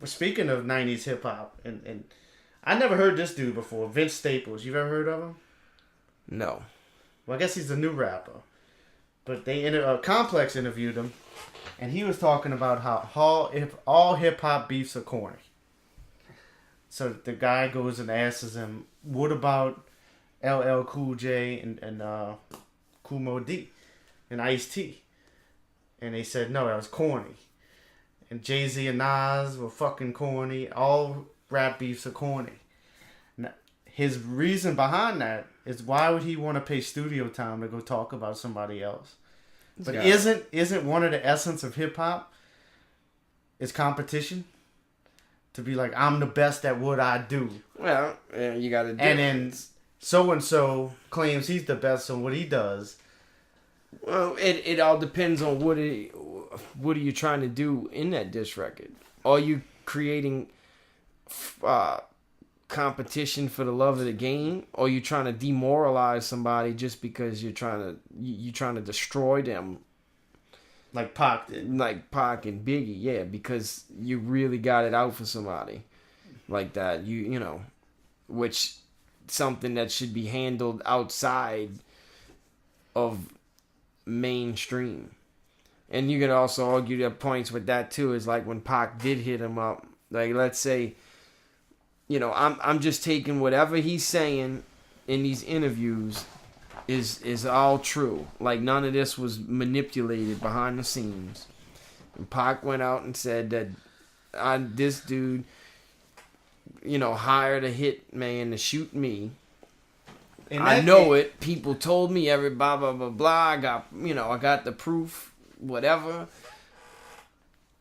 speaking of 90s hip hop, and I never heard this dude before, Vince Staples. You've ever heard of him? No. Well, I guess he's a new rapper. But Complex interviewed him, and he was talking about how all hip hop beefs are corny. So the guy goes and asks him, "What about LL Cool J and Kool Moe Dee and Ice-T?" And they said, "No, that was corny." And Jay-Z and Nas were fucking corny. All rap beefs are corny. Now, his reason behind that is, why would he want to pay studio time to go talk about somebody else? But isn't one of the essence of hip hop is competition? To be like, I'm the best at what I do. Well, yeah, you got to do. And then so and so claims he's the best on what he does. Well, it all depends on what are you trying to do in that diss record. Are you creating competition for the love of the game, or are you trying to demoralize somebody just because you're trying to destroy them, like Pac did, like Pac and Biggie? Yeah, because you really got it out for somebody like that. You know, which something that should be handled outside of mainstream. And you can also argue that points with that too, is like when Pac did hit him up, like, let's say, you know, I'm just taking whatever he's saying in these interviews is all true. Like, none of this was manipulated behind the scenes. And Pac went out and said that this dude, you know, hired a hit man to shoot me. I know it. People told me every blah blah blah blah. I got the proof. Whatever.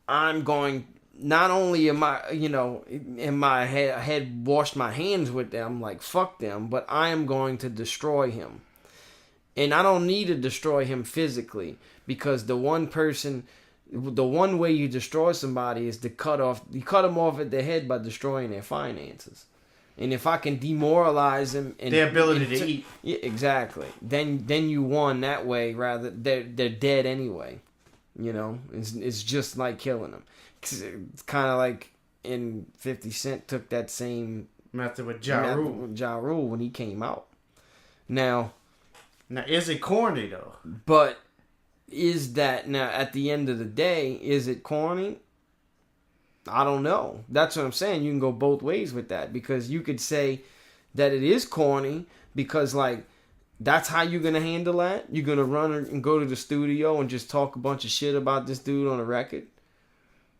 I'm going. Not only am I, in my head, I had washed my hands with them, like fuck them, but I am going to destroy him. And I don't need to destroy him physically, because the one way you destroy somebody is to cut them off at the head by destroying their finances. And if I can demoralize them and their ability to eat, yeah, exactly. Then you won that way. Rather, they're dead anyway. You know, it's just like killing them. It's kind of like in 50 Cent took that same method with Ja Rule when he came out. Now, is it corny though? But is that, now at the end of the day, is it corny? I don't know. That's what I'm saying. You can go both ways with that, because you could say that it is corny because, like, that's how you're going to handle that. You're going to run and go to the studio and just talk a bunch of shit about this dude on a record.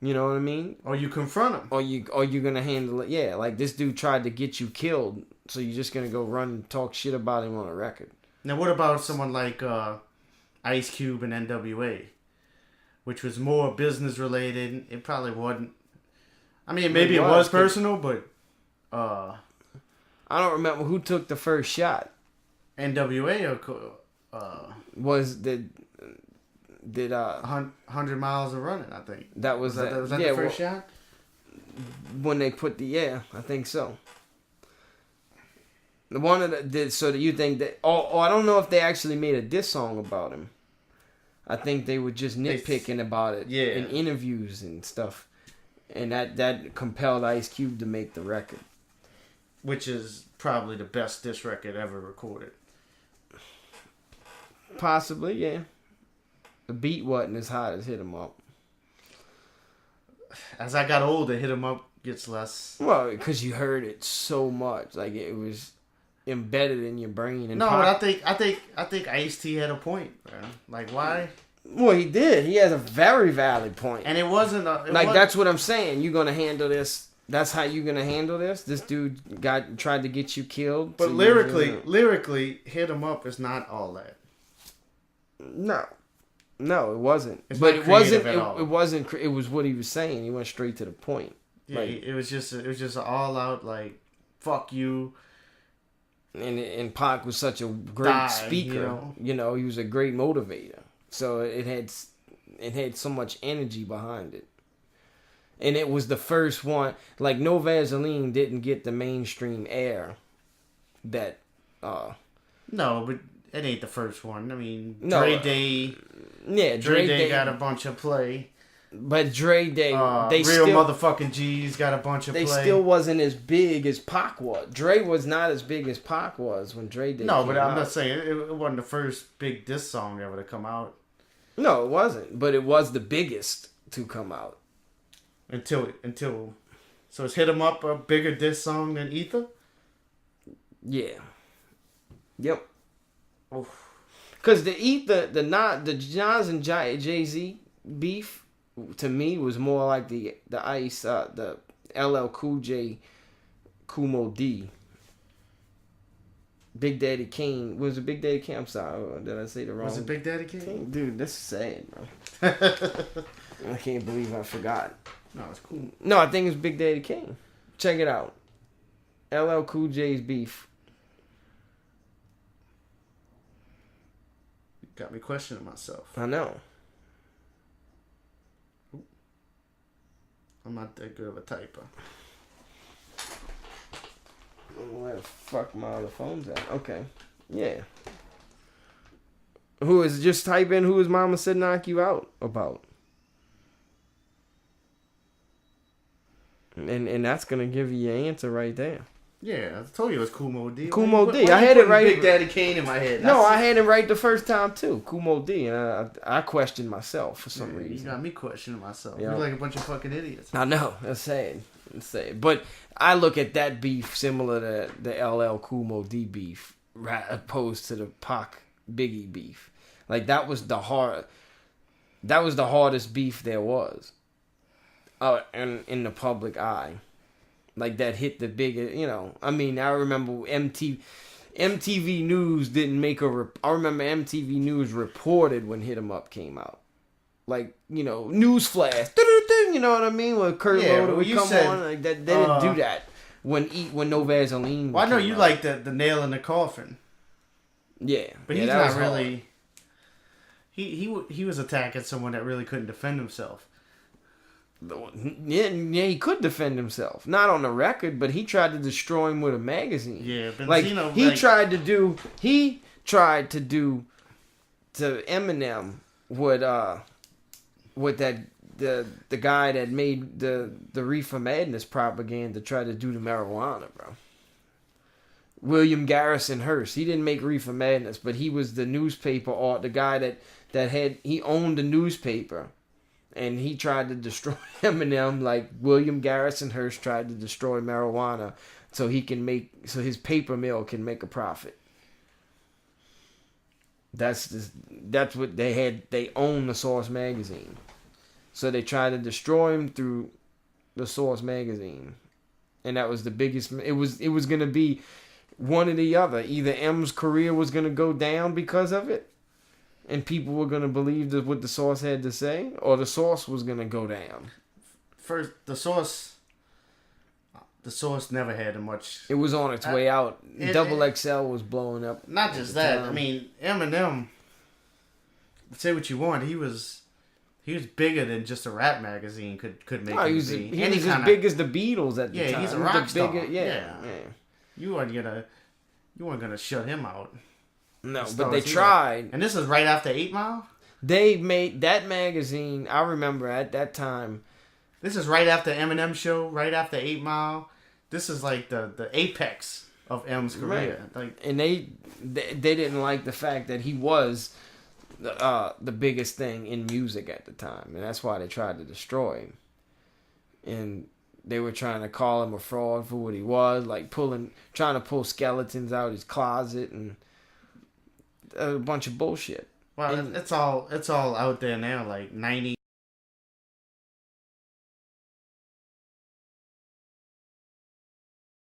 You know what I mean? Or you confront him. Or you're going to handle it. Yeah, like this dude tried to get you killed, so you're just going to go run and talk shit about him on a record. Now, what about someone like Ice Cube and NWA, which was more business related? It probably wasn't. I mean, maybe it was personal, but I don't remember who took the first shot. NWA or was did 100 miles of running, I think. That was that the first shot? When they put I think so. The one that did, so that you think that, I don't know if they actually made a diss song about him. I think they were just nitpicking about it in interviews and stuff. And that compelled Ice Cube to make the record. Which is probably the best diss record ever recorded. Possibly, yeah. The beat wasn't as hot as Hit 'Em Up. As I got older, Hit 'Em Up gets less. Well, because you heard it so much. Like, it was embedded in your brain. And no, but I think Ice-T had a point, man. Like, why? Well, he did. He has a very valid point. And it wasn't that's what I'm saying. You're gonna handle this. That's how you're gonna handle this. This dude tried to get you killed. But lyrically, Hit 'Em Up is not all that. No, it wasn't. It's but not it wasn't. at all. It wasn't. It was what he was saying. He went straight to the point. Yeah, like, it was just an all out, like, fuck you. And Pac was such a great speaker. You know, he was a great motivator. So it had so much energy behind it. And it was the first one. Like, No Vaseline didn't get the mainstream air that. No, but it ain't the first one. I mean, Dre Day. Yeah, Dre Day got a bunch of play. But Dre, they real still, motherfucking G's got a bunch of they play. still wasn't as big as Pac was. Dre was not as big as Pac was when Dre did. No, but I'm not saying it wasn't the first big diss song ever to come out. No, it wasn't. But it was the biggest to come out. Until so it's Hit 'Em Up a bigger diss song than Ether? Yeah. Yep. Because the Nas and Jay-Z beef to me was more like the Ice the LL Cool J Kool Mo D. Big Daddy Kane. Was it Big Daddy Kane? I'm sorry. Did I say the wrong? Was it Big Daddy Kane? Dude, that's sad, bro. I can't believe I forgot. No, it's cool. No, I think it's Big Daddy Kane. Check it out. LL Cool J's beef. Got me questioning myself. I know. I'm not that good of a typer. Where the fuck my other phone's at? Okay. Yeah. Who is just type in who his mama said knock you out about. And that's gonna give you your answer right there. Yeah, I told you it was Kool Mo D. Kool Mo D. I had it right. Big Daddy Kane in my head. No, I had it right the first time too. Kool Mo D. And I questioned myself for some reason. You got me questioning myself. Yeah. You're like a bunch of fucking idiots. I know. That's sad. It's sad. But I look at that beef similar to the LL Kool Mo D beef, right, opposed to the Pac Biggie beef. Like that was the hardest beef there was. In the public eye. Like that hit the biggest, I mean, I remember MTV News didn't make I remember MTV News reported when Hit 'Em Up came out. Like, news flash. You know what I mean? When Kurt Loder would come on. Like that, they didn't do that when No Vaseline. Well, I know you like the nail in the coffin. Yeah. But he's not really... He was attacking someone that really couldn't defend himself. Yeah, he could defend himself. Not on the record, but he tried to destroy him with a magazine. Yeah, Benzino, he tried to do to Eminem what that the guy that made the Reefer Madness propaganda tried to do to marijuana, bro. William Garrison Hearst. He didn't make Reefer Madness, but he was the newspaper or the guy he owned the newspaper. And he tried to destroy Eminem like William Garrison Hearst tried to destroy marijuana so his paper mill can make a profit. That's what they had. They own the Source magazine. So they tried to destroy him through the Source magazine. And that was the biggest. It was going to be one or the other. Either M's career was going to go down because of it. And people were going to believe what the Source had to say, or the Source was going to go down. First, the Source never had much. It was on its way out. Double XL was blowing up. Not just that. I mean, Eminem. Say what you want. He was bigger than just a rap magazine could make. He was as big as the Beatles at the time. Yeah, he's a rock star. Yeah. You weren't gonna shut him out. No, but they tried. And this is right after 8 Mile? They made that magazine, I remember at that time. This is right after Eminem show, right after 8 Mile. This is like the apex of M's career. Right. And they didn't like the fact that he was the biggest thing in music at the time. And that's why they tried to destroy him. And they were trying to call him a fraud for what he was, like trying to pull skeletons out of his closet and a bunch of bullshit. Well, it's all out there now, like 90